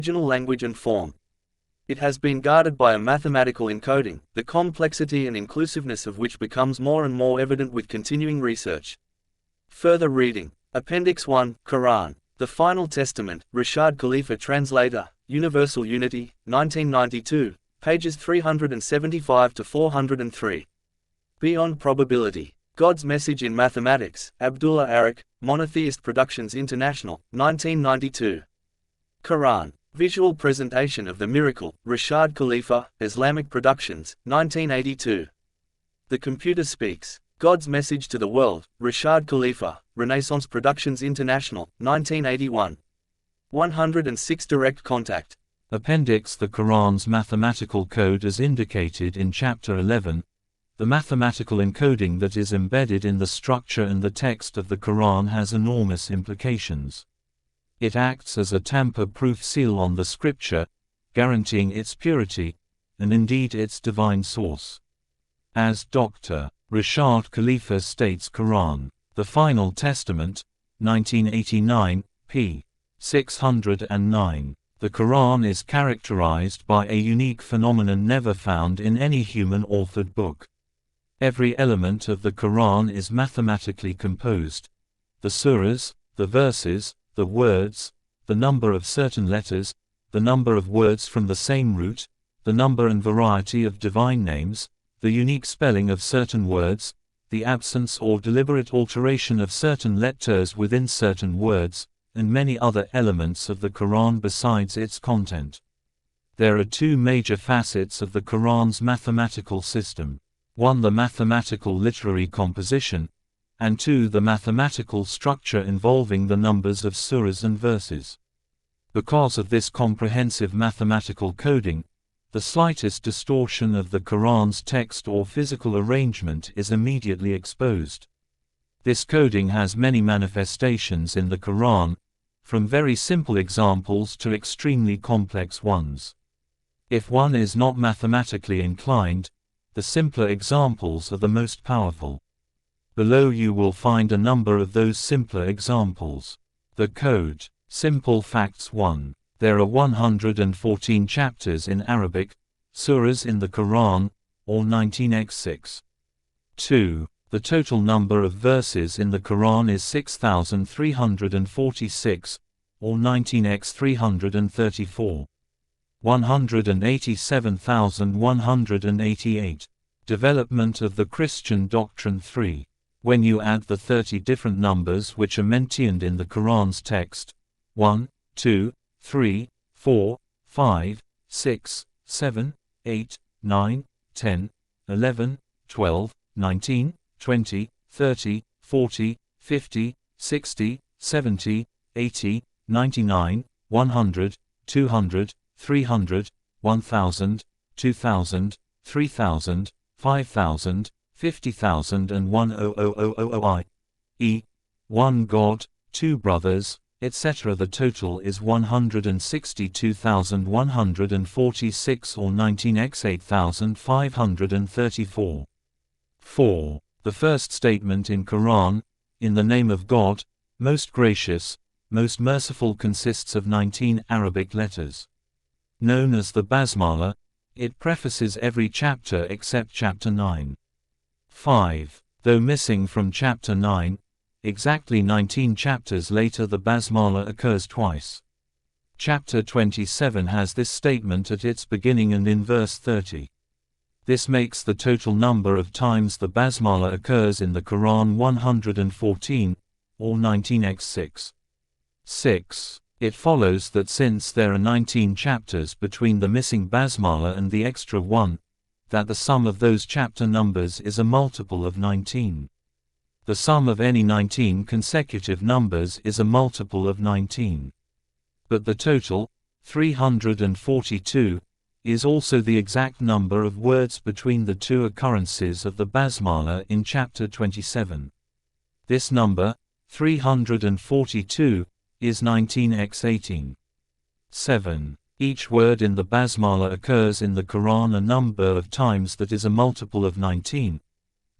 original language and form. It has been guarded by a mathematical encoding, the complexity and inclusiveness of which becomes more and more evident with continuing research. Further reading. Appendix 1, Quran. The Final Testament, Rashad Khalifa Translator, Universal Unity, 1992, pages 375 to 403. Beyond Probability. God's Message in Mathematics, Abdullah Arak, Monotheist Productions International, 1992. Quran. Visual Presentation of the Miracle, Rashad Khalifa, Islamic Productions, 1982. The Computer Speaks. God's Message to the World, Rashad Khalifa, Renaissance Productions International, 1981. 106 Direct Contact. Appendix: The Quran's mathematical code as indicated in Chapter 11. The mathematical encoding that is embedded in the structure and the text of the Quran has enormous implications. It acts as a tamper-proof seal on the scripture, guaranteeing its purity, and indeed its divine source. As Dr. Rashad Khalifa states, Quran, The Final Testament, 1989, p. 609. The Quran is characterized by a unique phenomenon never found in any human-authored book. Every element of the Quran is mathematically composed. The surahs, the verses, the words, the number of certain letters, the number of words from the same root, the number and variety of divine names, the unique spelling of certain words, the absence or deliberate alteration of certain letters within certain words, and many other elements of the Quran besides its content. There are two major facets of the Quran's mathematical system. 1. The mathematical literary composition, and 2. The mathematical structure involving the numbers of surahs and verses. Because of this comprehensive mathematical coding, the slightest distortion of the Quran's text or physical arrangement is immediately exposed. This coding has many manifestations in the Quran, from very simple examples to extremely complex ones. If one is not mathematically inclined, the simpler examples are the most powerful. Below you will find a number of those simpler examples. The Code. Simple Facts. 1. There are 114 chapters in Arabic, surahs in the Quran, or 19x6. 2. The total number of verses in the Quran is 6,346, or 19x334. 187,188. Development of the Christian Doctrine. 3. When you add the 30 different numbers which are mentioned in the Quran's text, 1, 2, 3, 4, 5, 6, 7, 8, 9, 10, 11, 12, 19, 20, 30, 40, 50, 60, 70, 80, 99, 100, 200, 300, 1000, 2000, 3000, 5000, 50,000 and 1,000,000 one God, two brothers, etc. The total is 162,146 or 19x8534. 4. The first statement in Quran, in the name of God, most gracious, most merciful, consists of 19 Arabic letters. Known as the Basmala, it prefaces every chapter except chapter 9. 5. Though missing from chapter 9, exactly 19 chapters later the Basmala occurs twice. Chapter 27 has this statement at its beginning and in verse 30. This makes the total number of times the Basmala occurs in the Quran 114, or 19x6. 6. It follows that since there are 19 chapters between the missing Basmala and the extra one, that the sum of those chapter numbers is a multiple of 19. The sum of any 19 consecutive numbers is a multiple of 19. But the total, 342, is also the exact number of words between the two occurrences of the Basmala in chapter 27. This number, 342, is 19x18. 7. Each word in the Basmala occurs in the Quran a number of times that is a multiple of 19.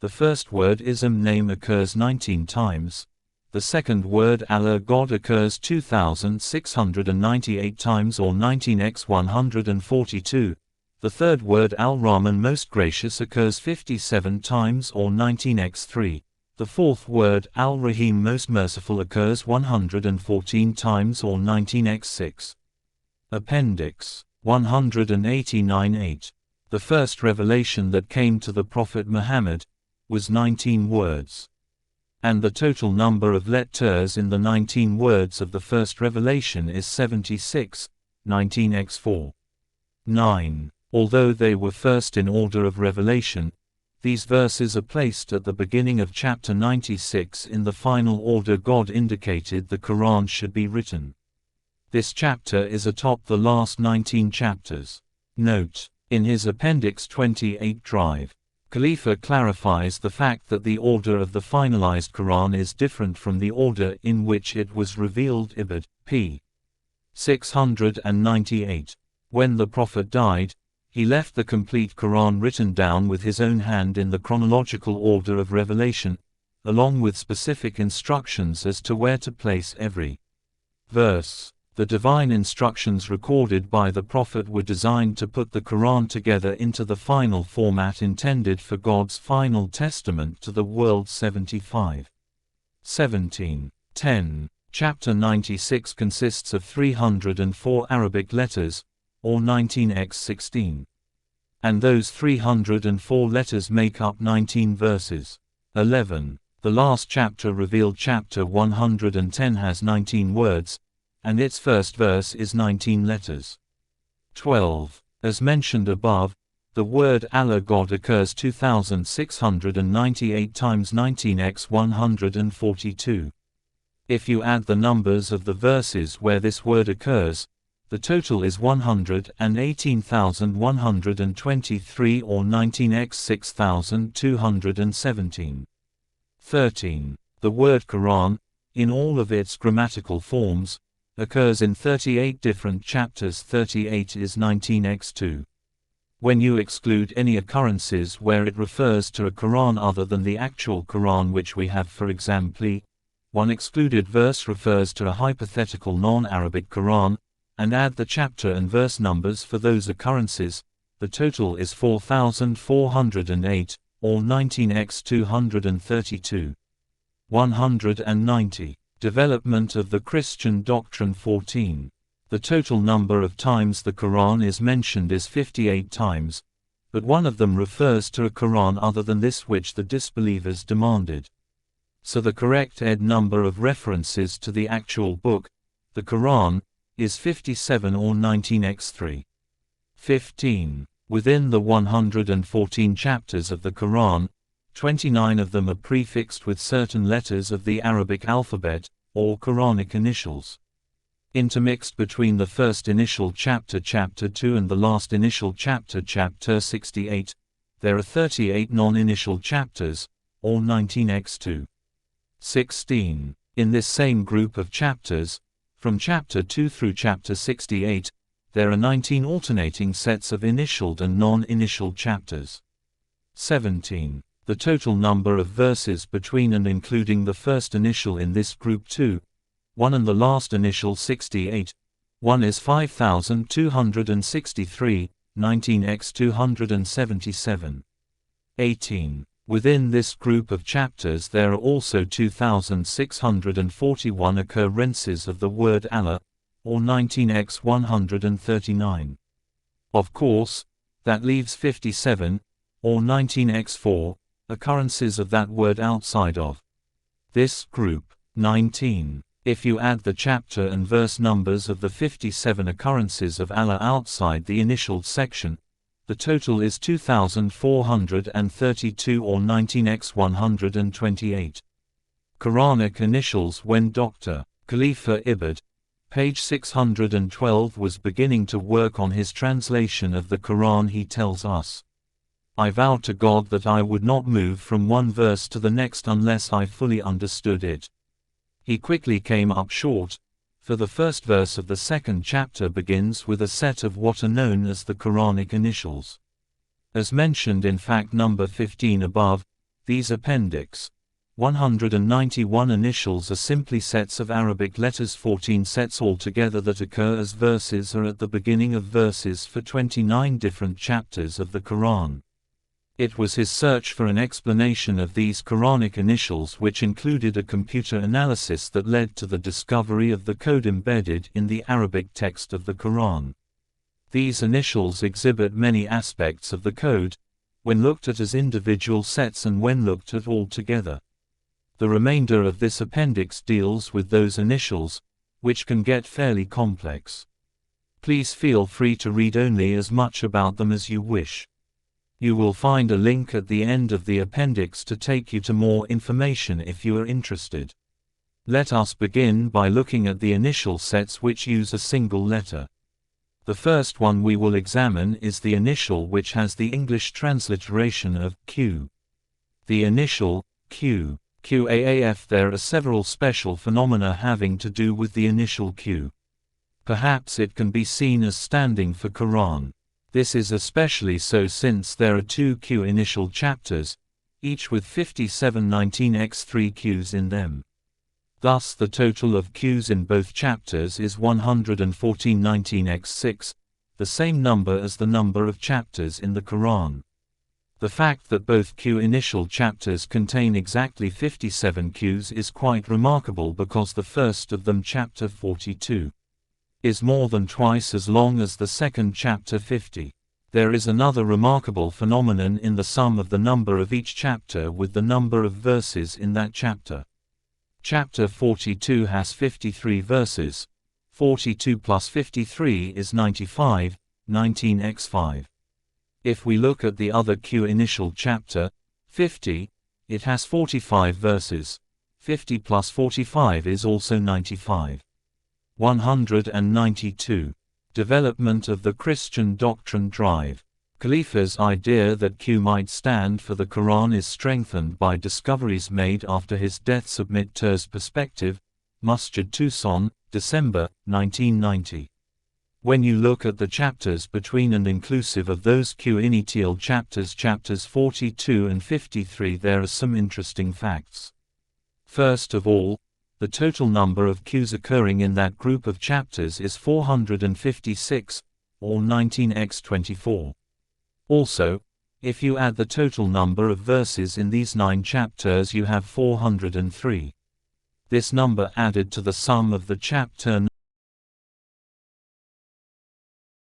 The first word Ism name occurs 19 times, The second word Allah God occurs 2698 times or 19x 142. The third word Al-Rahman Most Gracious occurs 57 times or 19x 3. The fourth word Al-Rahim Most Merciful occurs 114 times or 19x 6. Appendix 189-8. The first revelation that came to the Prophet Muhammad was 19 words. And the total number of letters in the 19 words of the first revelation is 76, 19x 4. 9. Although they were first in order of revelation, these verses are placed at the beginning of chapter 96 in the final order God indicated the Quran should be written. This chapter is atop the last 19 chapters. Note: in his Appendix 28 Drive, Khalifa clarifies the fact that the order of the finalized Quran is different from the order in which it was revealed. Ibid. p. 698. When the Prophet died, he left the complete Quran written down with his own hand in the chronological order of revelation, along with specific instructions as to where to place every verse. The divine instructions recorded by the Prophet were designed to put the Quran together into the final format intended for God's final testament to the world. 75. 17. 10. Chapter 96 consists of 304 Arabic letters, or 19x 16. And those 304 letters make up 19 verses. 11. The last chapter revealed chapter 110 has 19 words, and its first verse is 19 letters. 12. As mentioned above, the word Allah God occurs 2698 times 19x 142. If you add the numbers of the verses where this word occurs, the total is 118,123 or 19x 6,217. 13. The word Quran, in all of its grammatical forms, occurs in 38 different chapters. 38 is 19x 2. When you exclude any occurrences where it refers to a Quran other than the actual Quran, which we have, for example, one excluded verse refers to a hypothetical non-Arabic Quran, and add the chapter and verse numbers for those occurrences, the total is 4,408, or 19x 232. 190. Development of the Christian doctrine. 14. The total number of times the Quran is mentioned is 58 times, but one of them refers to a Quran other than this which the disbelievers demanded. So the correct number of references to the actual book, the Quran, is 57 or 19x 3. 15. Within the 114 chapters of the Quran, 29 of them are prefixed with certain letters of the Arabic alphabet, or Quranic initials. Intermixed between the first initial chapter, chapter 2, and the last initial chapter, chapter 68, there are 38 non-initial chapters, or 19x 2. 16. In this same group of chapters, from chapter 2 through chapter 68, there are 19 alternating sets of initialed and non-initial chapters. 17. The total number of verses between and including the first initial in this group 2, 1 and the last initial 68, 1 is 5,263, 19x 277. 18. Within this group of chapters there are also 2,641 occurrences of the word Allah, or 19x 139. Of course, that leaves 57, or 19x 4, occurrences of that word outside of this group. 19. If you add the chapter and verse numbers of the 57 occurrences of Allah outside the initial section, the total is 2,432 or 19x 128. Quranic initials. When Dr. Khalifa Ibad, page 612, was beginning to work on his translation of the Quran, he tells us, "I vow to God that I would not move from one verse to the next unless I fully understood it." He quickly came up short, for the first verse of the second chapter begins with a set of what are known as the Quranic initials. As mentioned in fact number 15 above, these appendix 191 initials are simply sets of Arabic letters, 14 sets altogether that occur as verses or at the beginning of verses for 29 different chapters of the Quran. It was his search for an explanation of these Quranic initials which included a computer analysis that led to the discovery of the code embedded in the Arabic text of the Quran. These initials exhibit many aspects of the code, when looked at as individual sets and when looked at all together. The remainder of this appendix deals with those initials, which can get fairly complex. Please feel free to read only as much about them as you wish. You will find a link at the end of the appendix to take you to more information if you are interested. Let us begin by looking at the initial sets which use a single letter. The first one we will examine is the initial which has the English transliteration of Q. The initial Q. QAAF. There are several special phenomena having to do with the initial Q. Perhaps it can be seen as standing for Quran. This is especially so since there are 2 Q initial chapters, each with 5719x3 Qs in them. Thus the total of Qs in both chapters is 11419x6, the same number as the number of chapters in the Quran. The fact that both Q initial chapters contain exactly 57 Qs is quite remarkable because the first of them, chapter 42, is more than twice as long as the second, chapter 50. There is another remarkable phenomenon in the sum of the number of each chapter with the number of verses in that chapter. Chapter 42 has 53 verses. 42 plus 53 is 95, 19x5. If we look at the other Q initial chapter, 50, it has 45 verses. 50 plus 45 is also 95. 192. Development of the Christian doctrine drive. Khalifa's idea that Q might stand for the Quran is strengthened by discoveries made after his death. Submit Ter's perspective, Masjid Tucson, December, 1990. When you look at the chapters between and inclusive of those Q initial chapters, chapters 42 and 53, there are some interesting facts. First of all, the total number of Qs occurring in that group of chapters is 456, or 19x24. Also, if you add the total number of verses in these 9 chapters, you have 403. This number added to the sum of the chapter